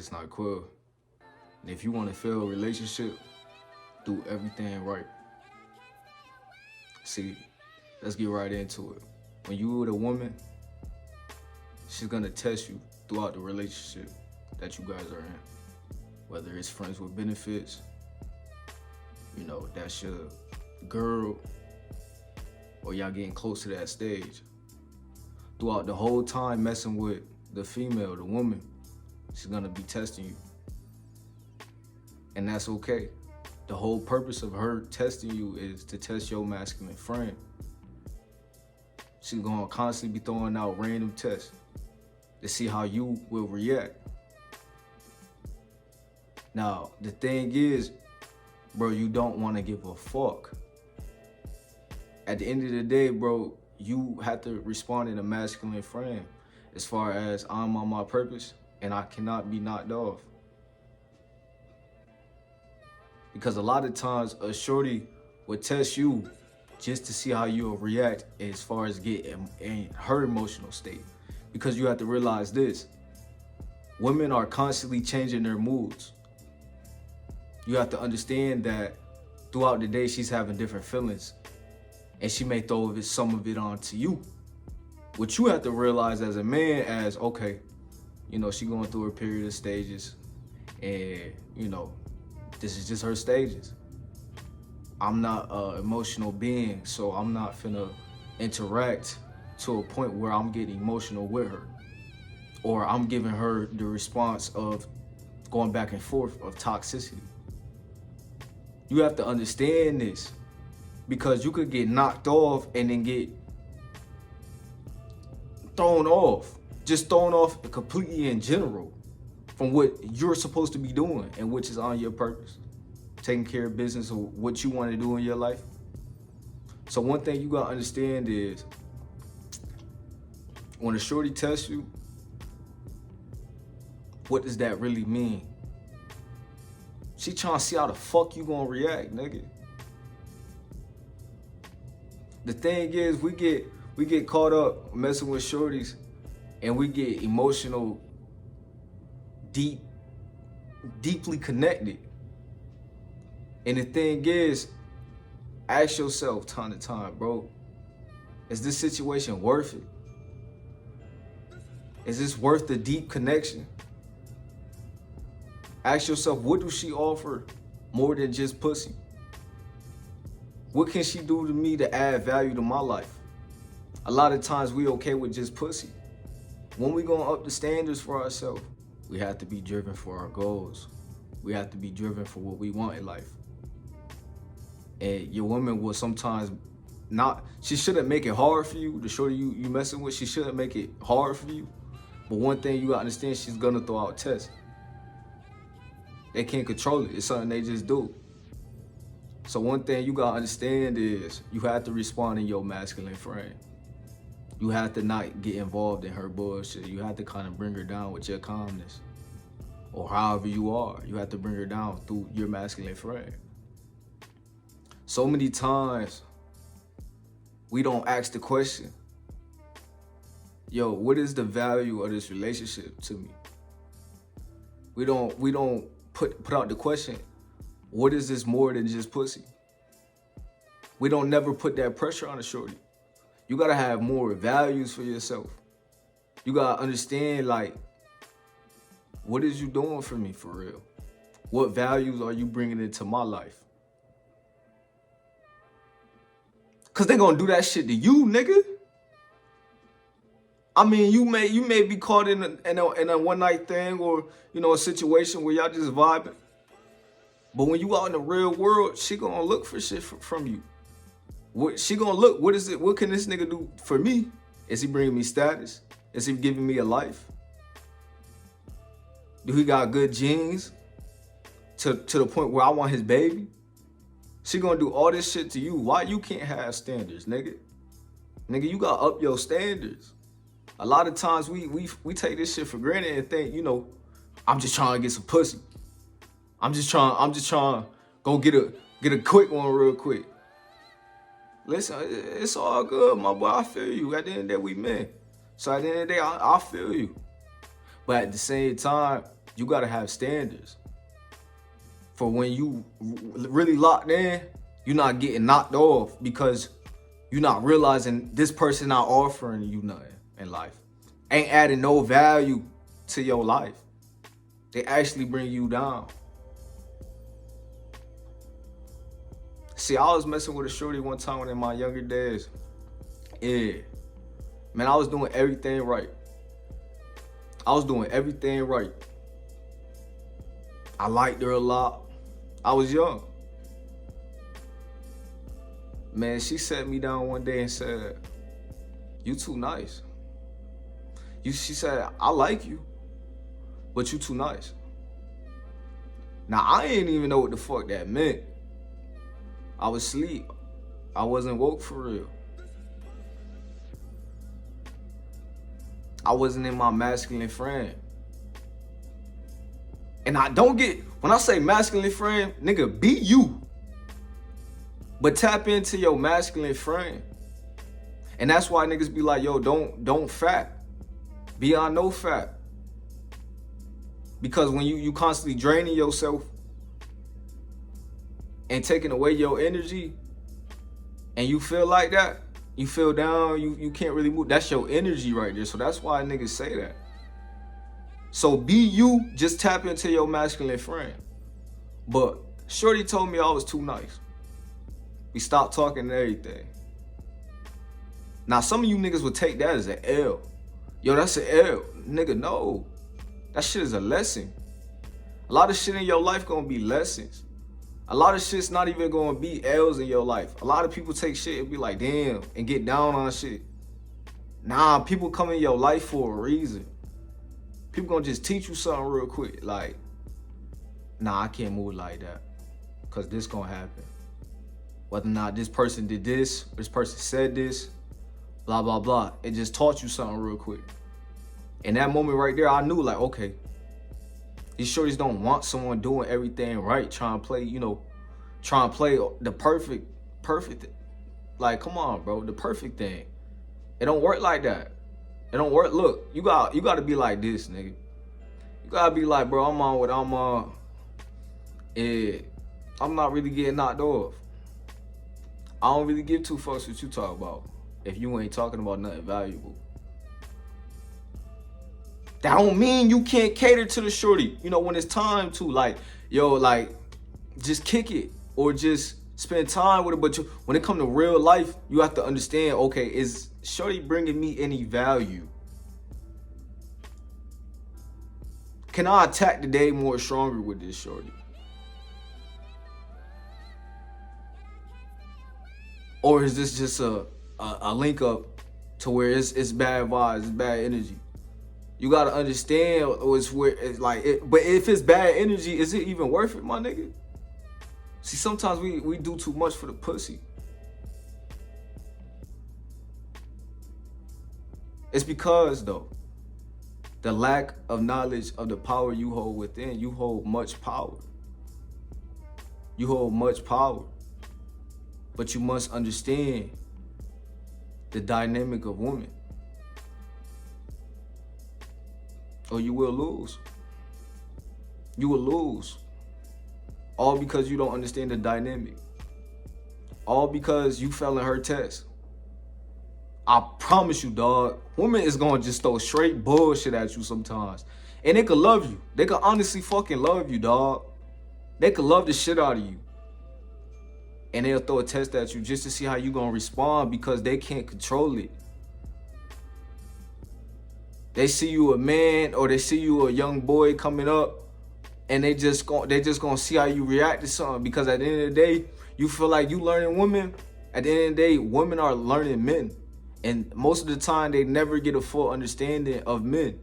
It's not cool. And if you want to feel a relationship, do everything right. See, let's get right into it. When you with a woman, she's gonna test you throughout the relationship that you guys are in. Whether it's friends with benefits, that's your girl, or y'all getting close to that stage. Throughout the whole time messing with the female, the woman, she's gonna be testing you. And that's okay. The whole purpose of her testing you is to test your masculine friend. She's gonna constantly be throwing out random tests to see how you will react. Now, the thing is, bro, you don't wanna give a fuck. At the end of the day, bro, you have to respond in a masculine frame as far as I'm on my purpose and I cannot be knocked off. Because a lot of times a shorty would test you just to see how you'll react as far as getting in her emotional state. Because you have to realize this, women are constantly changing their moods. You have to understand that throughout the day she's having different feelings and she may throw some of it onto you. What you have to realize as a man as, okay, she going through her period of stages and, this is just her stages. I'm not an emotional being, so I'm not finna interact to a point where I'm getting emotional with her. Or I'm giving her the response of going back and forth of toxicity. You have to understand this because you could get knocked off and then get thrown off. Just thrown off completely in general from what you're supposed to be doing and which is on your purpose. Taking care of business or what you want to do in your life. So one thing you gotta understand is when a shorty tests you, what does that really mean? She trying to see how the fuck you gonna react, nigga. The thing is, we get caught up messing with shorties and we get emotional, deeply connected. And the thing is, ask yourself time to time, bro, is this situation worth it? Is this worth the deep connection? Ask yourself, what does she offer more than just pussy? What can she do to me to add value to my life? A lot of times we okay with just pussy. When we gonna up the standards for ourselves, we have to be driven for our goals. We have to be driven for what we want in life. And your woman will sometimes she shouldn't make it hard for you. The shorty you messing with, she shouldn't make it hard for you. But one thing you gotta understand, she's gonna throw out tests. They can't control it. It's something they just do. So one thing you gotta understand is you have to respond in your masculine frame. You have to not get involved in her bullshit. You have to kind of bring her down with your calmness. Or however you are. You have to bring her down through your masculine frame. So many times, we don't ask the question, yo, what is the value of this relationship to me? We don't put out the question, what is this more than just pussy? We don't never put that pressure on a shorty. You gotta have more values for yourself. You gotta understand, like, what is you doing for me for real? What values are you bringing into my life? Cause they gonna do that shit to you, nigga. I mean, you may be caught in a one night thing or a situation where y'all just vibing. But when you out in the real world, she gonna look for shit from you. She gonna look, what is it? What can this nigga do for me? Is he bringing me status? Is he giving me a life? Do he got good genes to the point where I want his baby? She gonna do all this shit to you. Why you can't have standards, nigga? Nigga, you gotta up your standards. A lot of times we take this shit for granted and think, I'm just trying to get some pussy. I'm just trying to go get a quick one real quick. Listen, it's all good, my boy. I feel you. At the end of the day, we men. So at the end of the day, I feel you. But at the same time, You gotta have standards for when you really locked in. You're not getting knocked off because you're not realizing this person not offering you nothing in life, ain't adding no value to your life. They actually bring you down. See, I was messing with a shorty one time in my younger days. Yeah. Man, I was doing everything right. I liked her a lot. I was young. Man, she sat me down one day and said, "You too nice." She said, "I like you, but you too nice." Now, I didn't even know what the fuck that meant. I was asleep. I wasn't woke for real. I wasn't in my masculine frame. And I don't get, when I say masculine frame, nigga, be you. But tap into your masculine frame. And that's why niggas be like, yo, don't fat. Be on no fat. Because when you constantly draining yourself and taking away your energy, and you feel like that, you feel down, you can't really move. That's your energy right there. So that's why niggas say that. So be you, just tap into your masculine frame. But shorty told me I was too nice. We stopped talking and everything. Now some of you niggas would take that as an L. Yo, that's an L. Nigga, no. That shit is a lesson. A lot of shit in your life gonna be lessons. A lot of shit's not even gonna be L's in your life. A lot of people take shit and be like, damn, and get down on shit. Nah, people come in your life for a reason. People gonna just teach you something real quick. Like, nah, I can't move like that. Cause this gonna happen. Whether or not this person did this person said this, blah, blah, blah. It just taught you something real quick. In that moment right there, I knew like, okay, these shorties don't want someone doing everything right, trying to play the perfect. Like, come on, bro, the perfect thing. It don't work like that. It don't work. Look, you got to be like this, nigga. You gotta be like, bro, I'm not really getting knocked off. I don't really give two fucks what you talk about if you ain't talking about nothing valuable. That don't mean you can't cater to the shorty. You know, when it's time to, like, yo, like, just kick it or just spend time with it. But when it comes to real life, you have to understand, okay, is shorty bringing me any value? Can I attack the day more stronger with this shorty? Or is this just a link up to where it's bad vibes, it's bad energy? You gotta understand but if it's bad energy, is it even worth it, my nigga? See, sometimes we do too much for the pussy. It's because, though, the lack of knowledge of the power you hold within, you hold much power. You hold much power. But you must understand the dynamic of women, or you will lose. You will lose. All because you don't understand the dynamic. All because you fell in her test. I promise you, dog, women is gonna just throw straight bullshit at you sometimes. And they could love you. They could honestly fucking love you, dog. They could love the shit out of you. And they'll throw a test at you just to see how you gonna respond because they can't control it. They see you a man or they see you a young boy coming up and they just gonna see how you react to something, because at the end of the day, you feel like you learning women. At the end of the day, women are learning men. And most of the time, they never get a full understanding of men.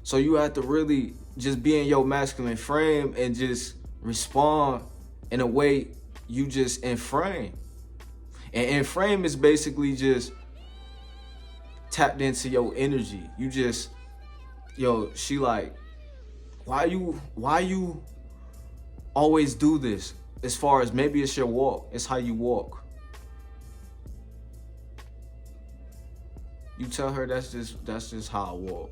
So you have to really just be in your masculine frame and just respond in a way you just in frame. And in frame is basically just tapped into your energy. You just, yo, she like, why you always do this? As far as maybe it's your walk, it's how you walk. You tell her that's just how I walk.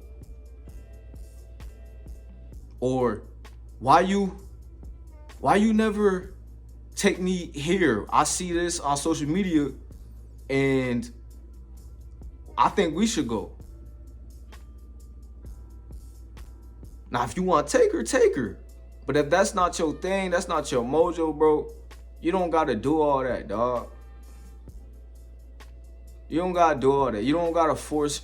Or why you never take me here? I see this on social media and I think we should go. Now, if you want to take her. But if that's not your thing, that's not your mojo, bro, you don't got to do all that, dog. You don't got to do all that. You don't got to force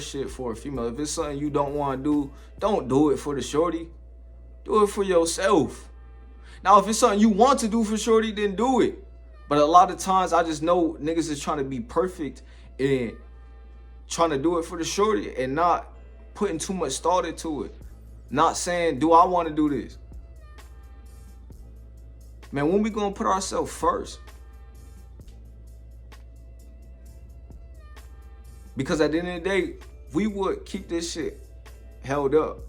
shit for a female. If it's something you don't want to do, don't do it for the shorty. Do it for yourself. Now, if it's something you want to do for shorty, then do it. But a lot of times, I just know niggas is trying to be perfect and trying to do it for the shorty and not putting too much thought into it. Not saying, do I want to do this? Man, when we gonna put ourselves first? Because at the end of the day, we would keep this shit held up.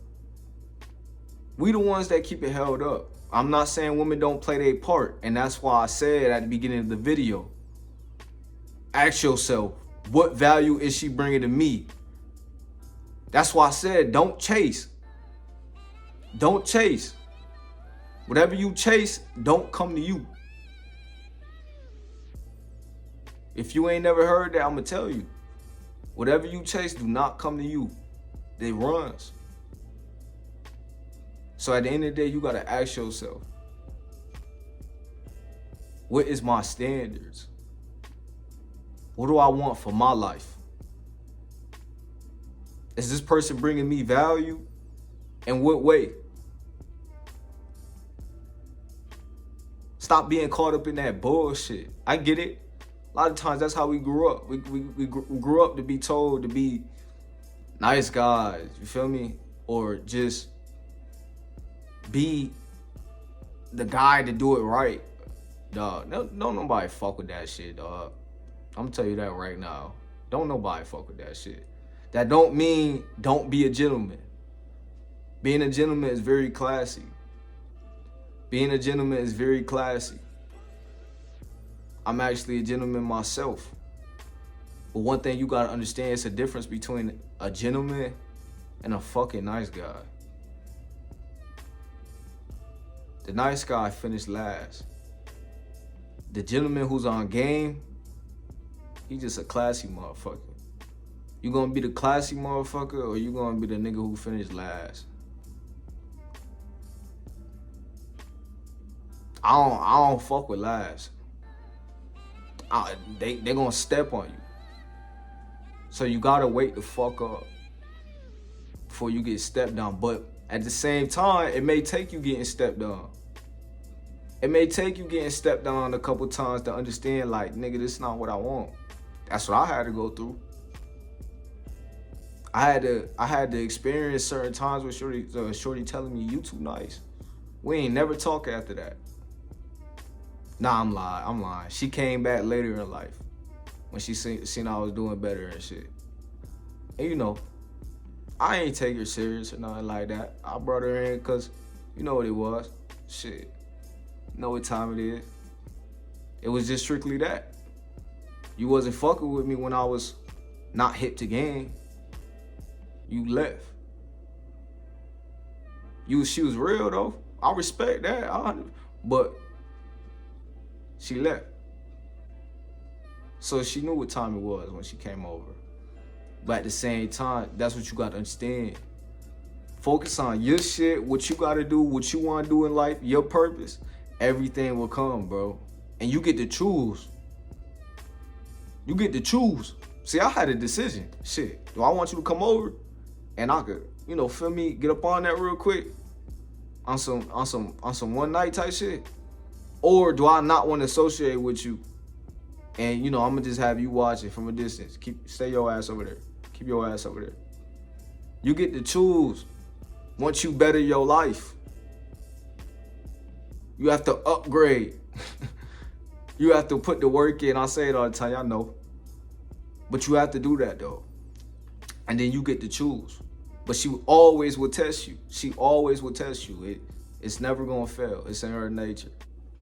We the ones that keep it held up. I'm not saying women don't play their part. And that's why I said at the beginning of the video, ask yourself, what value is she bringing to me? That's why I said, don't chase. Don't chase. Whatever you chase, don't come to you. If you ain't never heard that, I'm going to tell you. Whatever you chase, do not come to you. They runs. So at the end of the day, you got to ask yourself, what is my standards? What do I want for my life? Is this person bringing me value? In what way? Stop being caught up in that bullshit. I get it. A lot of times that's how we grew up. We grew up to be told to be nice guys, you feel me? Or just be the guy to do it right. Dog, don't nobody fuck with that shit, dog. I'm gonna tell you that right now. Don't nobody fuck with that shit. That don't mean don't be a gentleman. Being a gentleman is very classy. Being a gentleman is very classy. I'm actually a gentleman myself. But one thing you gotta understand, it's a difference between a gentleman and a fucking nice guy. The nice guy finished last. The gentleman who's on game, he just a classy motherfucker. You gonna be the classy motherfucker or you gonna be the nigga who finished last? I don't fuck with lies. They gonna step on you. So you gotta wait the fuck up before you get stepped on. But at the same time, it may take you getting stepped on. It may take you getting stepped on a couple times to understand, like, nigga, this is not what I want. That's what I had to go through. I had to experience certain times with shorty telling me, you too nice. We ain't never talk after that. Nah, I'm lying. She came back later in life when she seen I was doing better and shit. And you know, I ain't take her serious or nothing like that. I brought her in because you know what it was. Shit. You know what time it is. It was just strictly that. You wasn't fucking with me when I was not hip to game. You left. She was real though. I respect that. But she left. So she knew what time it was when she came over. But at the same time, that's what you got to understand. Focus on your shit, what you got to do, what you want to do in life, your purpose. Everything will come, bro. And you get to choose. You get to choose. See, I had a decision. Shit, do I want you to come over? And I could, you know, feel me, get up on that real quick on some one night type shit. Or do I not want to associate with you? And, you know, I'm going to just have you watch it from a distance. Stay your ass over there. Keep your ass over there. You get to choose once you better your life. You have to upgrade. You have to put the work in. I say it all the time, y'all know. But you have to do that, though. And then you get to choose. But she always will test you. She always will test you. It's never going to fail. It's in her nature.